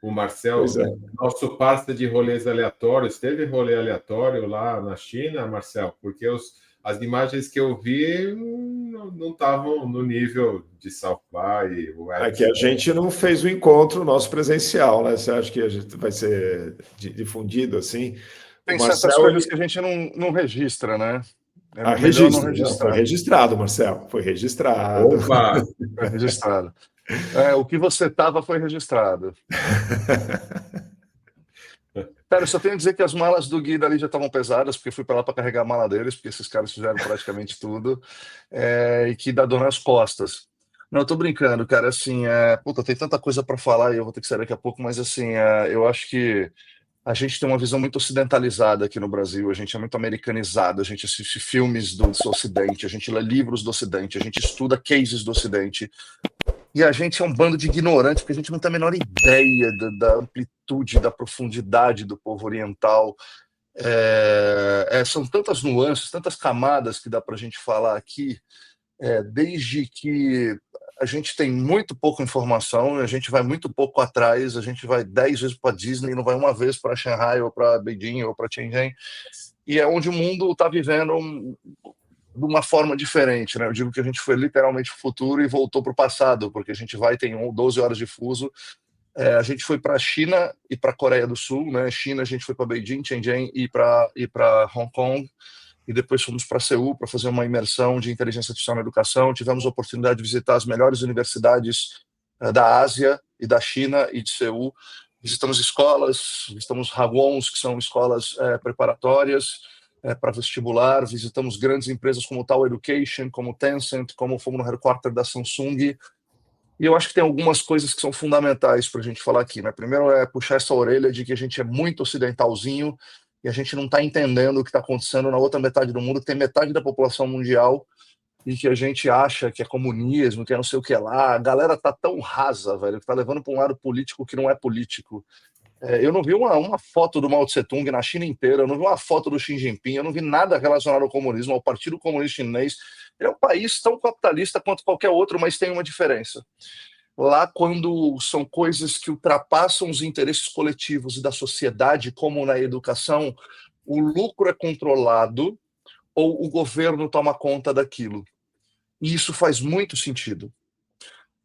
O Marcel, Pois é. nosso parceiro de rolês aleatórios, teve rolê aleatório lá na China, Marcel? Porque as imagens que eu vi não estavam no nível de South by, o Aqui a gente não fez o encontro nosso presencial, né? Você acha que a gente vai ser difundido assim? O Tem certas Marcel, coisas que a gente não registra, né? É melhor não registra. Não, foi registrar. registrado, Marcel. Foi registrado. Opa! Foi registrado. O que você estava foi registrado. Cara, eu só tenho a dizer que as malas do Gui dali já estavam pesadas, porque eu fui para lá para carregar a mala deles, porque esses caras fizeram praticamente tudo, e que dá dor nas costas. Não, eu tô brincando, cara, assim, puta, tem tanta coisa para falar e eu vou ter que sair daqui a pouco, mas assim, eu acho que a gente tem uma visão muito ocidentalizada aqui no Brasil, a gente é muito americanizado, a gente assiste filmes do Ocidente, a gente lê livros do Ocidente, a gente estuda cases do Ocidente, e a gente é um bando de ignorantes, porque a gente não tem a menor ideia da amplitude, da profundidade do povo oriental. São tantas nuances, tantas camadas que dá para a gente falar aqui, desde que a gente tem muito pouca informação, a gente vai muito pouco atrás, a gente vai 10 vezes para Disney, não vai uma vez para Shanghai, ou para Beijing, ou para Shenzhen, e é onde o mundo está vivendo de uma forma diferente, né? Eu digo que a gente foi literalmente pro futuro e voltou para o passado, porque a gente tem 12 horas de fuso. A gente foi para a China e para a Coreia do Sul, né? China, a gente foi para Beijing, Shenzhen e para Hong Kong, e depois fomos para Seul para fazer uma imersão de inteligência artificial na educação. Tivemos a oportunidade de visitar as melhores universidades da Ásia e da China e de Seul. Visitamos escolas, visitamos Hagwons, que são escolas preparatórias para vestibular, visitamos grandes empresas como Tao Education, como Tencent, como fomos no headquarter da Samsung. E eu acho que tem algumas coisas que são fundamentais para a gente falar aqui, né? Primeiro é puxar essa orelha de que a gente é muito ocidentalzinho e a gente não está entendendo o que está acontecendo na outra metade do mundo, que tem metade da população mundial e que a gente acha que é comunismo, que é não sei o que lá. A galera tá tão rasa, velho, que tá levando para um lado político que não é político. Eu não vi uma foto do Mao Tse Tung na China inteira, eu não vi uma foto do Xi Jinping, eu não vi nada relacionado ao comunismo, ao Partido Comunista Chinês. Ele é um país tão capitalista quanto qualquer outro, mas tem uma diferença. Lá, quando são coisas que ultrapassam os interesses coletivos e da sociedade, como na educação, o lucro é controlado ou o governo toma conta daquilo. E isso faz muito sentido.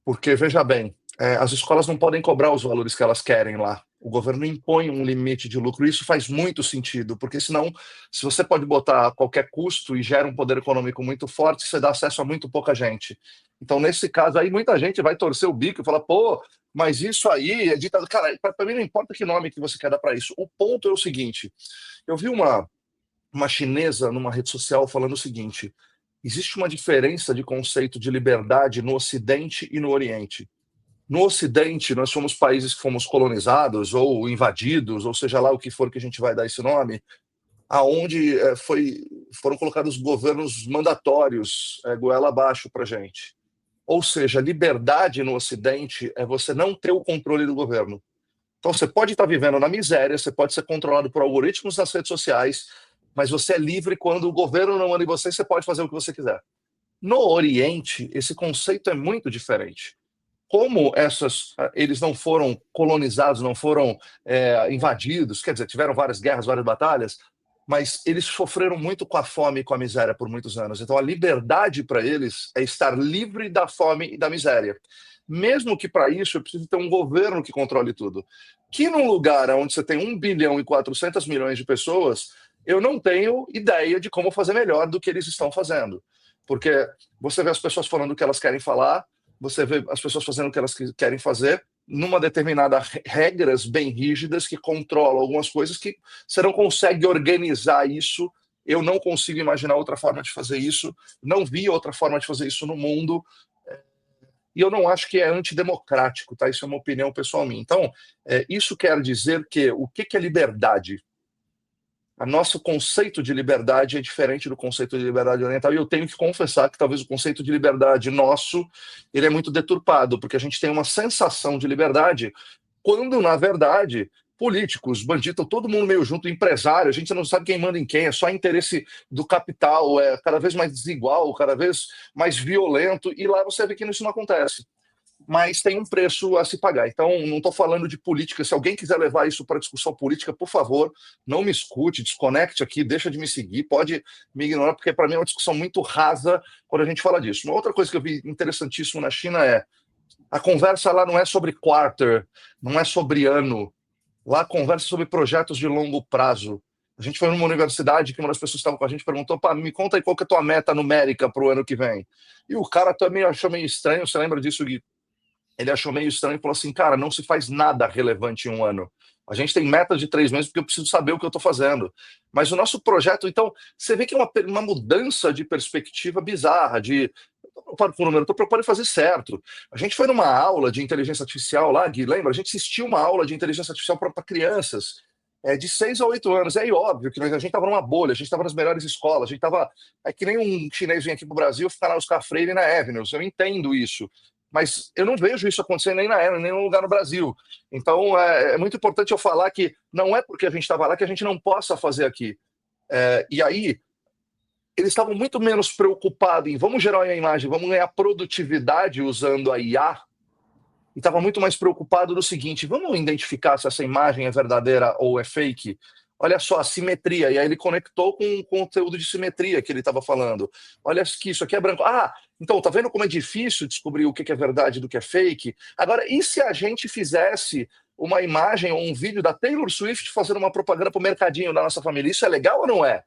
Porque, veja bem, as escolas não podem cobrar os valores que elas querem lá. O governo impõe um limite de lucro. Isso faz muito sentido, porque senão, se você pode botar a qualquer custo e gera um poder econômico muito forte, você dá acesso a muito pouca gente. Então, nesse caso aí, muita gente vai torcer o bico e falar, pô, mas isso aí é ditadura. Cara, para mim não importa que nome que você quer dar para isso. O ponto é o seguinte, eu vi uma chinesa numa rede social falando o seguinte, existe uma diferença de conceito de liberdade no Ocidente e no Oriente. No Ocidente, nós somos países que fomos colonizados ou invadidos, ou seja lá o que for que a gente vai dar esse nome, aonde foram colocados governos mandatórios, goela abaixo para a gente. Ou seja, liberdade no Ocidente é você não ter o controle do governo. Então, você pode estar vivendo na miséria, você pode ser controlado por algoritmos nas redes sociais, mas você é livre quando o governo não manda em você, você pode fazer o que você quiser. No Oriente, esse conceito é muito diferente. Como eles não foram colonizados, não foram invadidos, quer dizer, tiveram várias guerras, várias batalhas, mas eles sofreram muito com a fome e com a miséria por muitos anos. Então, a liberdade para eles é estar livre da fome e da miséria. Mesmo que para isso eu preciso ter um governo que controle tudo. Que num lugar onde você tem 1 bilhão e 400 milhões de pessoas, eu não tenho ideia de como fazer melhor do que eles estão fazendo. Porque você vê as pessoas falando o que elas querem falar, você vê as pessoas fazendo o que elas querem fazer, numa determinada regras bem rígidas que controlam algumas coisas que você não consegue organizar isso. Eu não consigo imaginar outra forma de fazer isso, não vi outra forma de fazer isso no mundo, e eu não acho que é antidemocrático, tá? Isso é uma opinião pessoal minha. Então, isso quer dizer que o que é liberdade? O nosso conceito de liberdade é diferente do conceito de liberdade oriental, e eu tenho que confessar que talvez o conceito de liberdade nosso ele é muito deturpado, porque a gente tem uma sensação de liberdade, quando, na verdade, políticos, bandidos, todo mundo meio junto, empresário, a gente não sabe quem manda em quem, é só interesse do capital, é cada vez mais desigual, cada vez mais violento, e lá você vê que isso não acontece. mas tem um preço a se pagar. Então, não estou falando de política. Se alguém quiser levar isso para discussão política, por favor, não me escute, desconecte aqui, deixa de me seguir, pode me ignorar, porque para mim é uma discussão muito rasa quando a gente fala disso. Uma outra coisa que eu vi interessantíssimo na China é a conversa lá não é sobre quarter, não é sobre ano. Lá a conversa é sobre projetos de longo prazo. A gente foi numa universidade que uma das pessoas que estavam com a gente perguntou: pá, me conta aí qual que é a tua meta numérica para o ano que vem. E o cara também achou meio estranho, você lembra disso, Gui? Ele achou meio estranho e falou assim: cara, não se faz nada relevante em um ano. A gente tem metas de 3 meses porque eu preciso saber o que eu estou fazendo. Mas o nosso projeto, então, você vê que é uma mudança de perspectiva bizarra, de estou preocupado com o número, estou preocupado em fazer certo. A gente foi numa aula de inteligência artificial lá, Gui, lembra? A gente assistiu uma aula de inteligência artificial para crianças de 6 a 8 anos. É aí, óbvio que a gente estava numa bolha, a gente estava nas melhores escolas, a gente estava. É que nem um chinês vem aqui para o Brasil ficar na Oscar Freire e na Avenue. Eu entendo isso. Mas eu não vejo isso acontecer nem na Avenue, nem em nenhum lugar no Brasil. Então, é muito importante eu falar que não é porque a gente estava lá que a gente não possa fazer aqui. E aí, eles estavam muito menos preocupados em vamos gerar uma imagem, vamos ganhar produtividade usando a IA, e estava muito mais preocupado no seguinte: vamos identificar se essa imagem é verdadeira ou é fake? Olha só, a simetria. E aí ele conectou com o conteúdo de simetria que ele estava falando. Olha que isso aqui é branco. Ah, então, tá vendo como é difícil descobrir o que é verdade do que é fake? Agora, e se a gente fizesse uma imagem ou um vídeo da Taylor Swift fazendo uma propaganda para o mercadinho da nossa família? Isso é legal ou não é?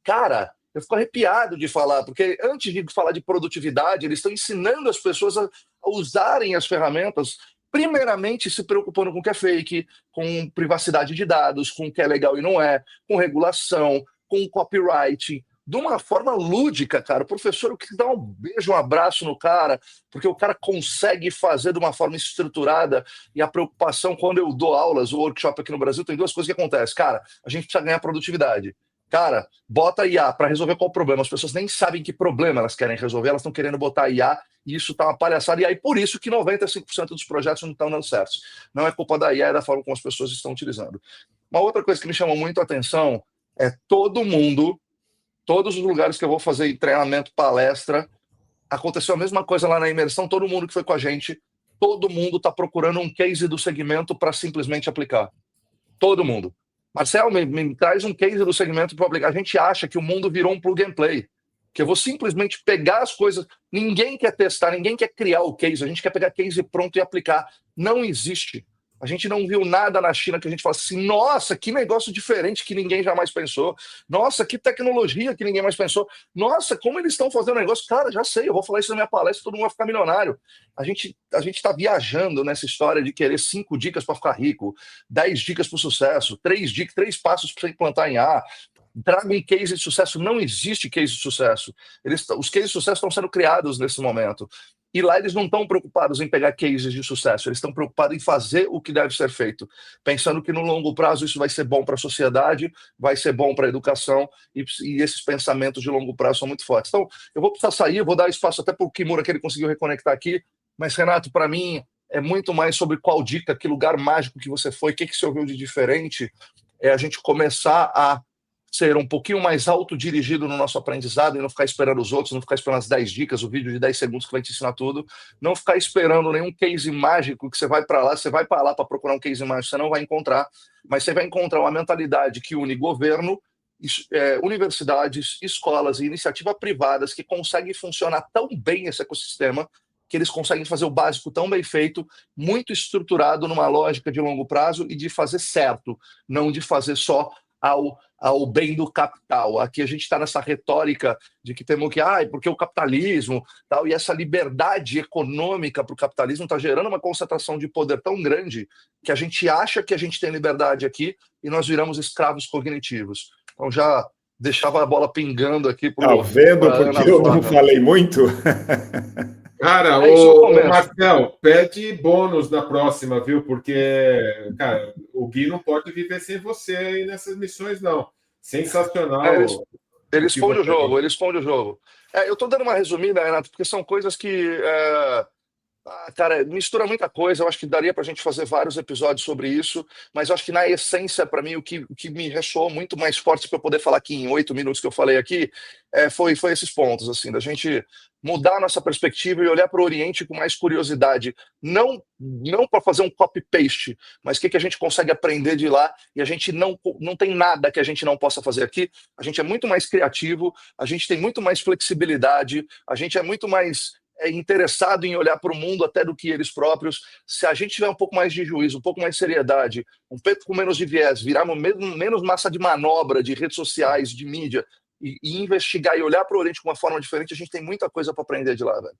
Cara, eu fico arrepiado de falar, porque antes de falar de produtividade, eles estão ensinando as pessoas a usarem as ferramentas, primeiramente se preocupando com o que é fake, com privacidade de dados, com o que é legal e não é, com regulação, com copyright, de uma forma lúdica, cara. O professor, eu quis dar um beijo, um abraço no cara, porque o cara consegue fazer de uma forma estruturada. E a preocupação, quando eu dou aulas, o workshop aqui no Brasil, tem 2 coisas que acontecem. Cara, a gente precisa ganhar produtividade. Cara, bota IA para resolver qual problema. As pessoas nem sabem que problema elas querem resolver, elas estão querendo botar IA e isso está uma palhaçada. E aí, por isso que 95% dos projetos não estão dando certo. Não é culpa da IA, é da forma como as pessoas estão utilizando. Uma outra coisa que me chamou muito a atenção é todo mundo, todos os lugares que eu vou fazer treinamento, palestra, aconteceu a mesma coisa lá na imersão. Todo mundo que foi com a gente, todo mundo está procurando um case do segmento para simplesmente aplicar. Todo mundo. Marcel, me traz um case do segmento para aplicar. A gente acha que o mundo virou um plug and play, que eu vou simplesmente pegar as coisas. Ninguém quer testar, ninguém quer criar o case. A gente quer pegar case pronto e aplicar. Não existe. A gente não viu nada na China que a gente fala assim: nossa, que negócio diferente que ninguém jamais pensou. Nossa, que tecnologia que ninguém mais pensou. Nossa, como eles estão fazendo negócio. Cara, já sei, eu vou falar isso na minha palestra, todo mundo vai ficar milionário. A gente está viajando nessa história de querer 5 dicas para ficar rico, 10 dicas para o sucesso, 3 dicas, 3 passos para você implantar em A. Traga um case de sucesso. Não existe case de sucesso. Os cases de sucesso estão sendo criados nesse momento. E lá eles não estão preocupados em pegar cases de sucesso, eles estão preocupados em fazer o que deve ser feito, pensando que no longo prazo isso vai ser bom para a sociedade, vai ser bom para a educação, e esses pensamentos de longo prazo são muito fortes. Então, eu vou precisar sair, eu vou dar espaço até para o Kimura, que ele conseguiu reconectar aqui, mas, Renato, para mim, é muito mais sobre qual dica, que lugar mágico que você foi, o que você ouviu de diferente, é a gente começar a ser um pouquinho mais autodirigido no nosso aprendizado e não ficar esperando os outros, não ficar esperando as 10 dicas, o vídeo de 10 segundos que vai te ensinar tudo, não ficar esperando nenhum case mágico que você vai para lá para procurar um case mágico, você não vai encontrar, mas você vai encontrar uma mentalidade que une governo, universidades, escolas e iniciativas privadas que conseguem funcionar tão bem esse ecossistema que eles conseguem fazer o básico tão bem feito, muito estruturado numa lógica de longo prazo e de fazer certo, não de fazer só ao bem do capital. Aqui a gente está nessa retórica de que temos que, porque o capitalismo, tal, e essa liberdade econômica para o capitalismo está gerando uma concentração de poder tão grande que a gente acha que a gente tem liberdade aqui e nós viramos escravos cognitivos. Então já deixava a bola pingando aqui. Tá vendo porque eu não falei muito? Cara, o Marcel, pede bônus na próxima, viu? Porque, cara, o Gui não pode viver sem você aí nessas missões, não. Sensacional. Ele esconde o jogo, ele esconde o jogo. Eu tô dando uma resumida, Renato, porque são coisas que... cara, mistura muita coisa. Eu acho que daria para a gente fazer vários episódios sobre isso, mas eu acho que na essência, para mim, o que me ressoou muito mais forte para eu poder falar aqui em 8 minutos que eu falei aqui, foi esses pontos, assim, da gente mudar a nossa perspectiva e olhar para o Oriente com mais curiosidade. Não para fazer um copy-paste, mas o que a gente consegue aprender de lá, e a gente não tem nada que a gente não possa fazer aqui. A gente é muito mais criativo, a gente tem muito mais flexibilidade, a gente é muito mais interessado em olhar para o mundo até do que eles próprios. Se a gente tiver um pouco mais de juízo, um pouco mais de seriedade, um pouco menos de viés, virar menos massa de manobra de redes sociais, de mídia, e investigar e olhar para o Oriente de uma forma diferente, a gente tem muita coisa para aprender de lá, velho.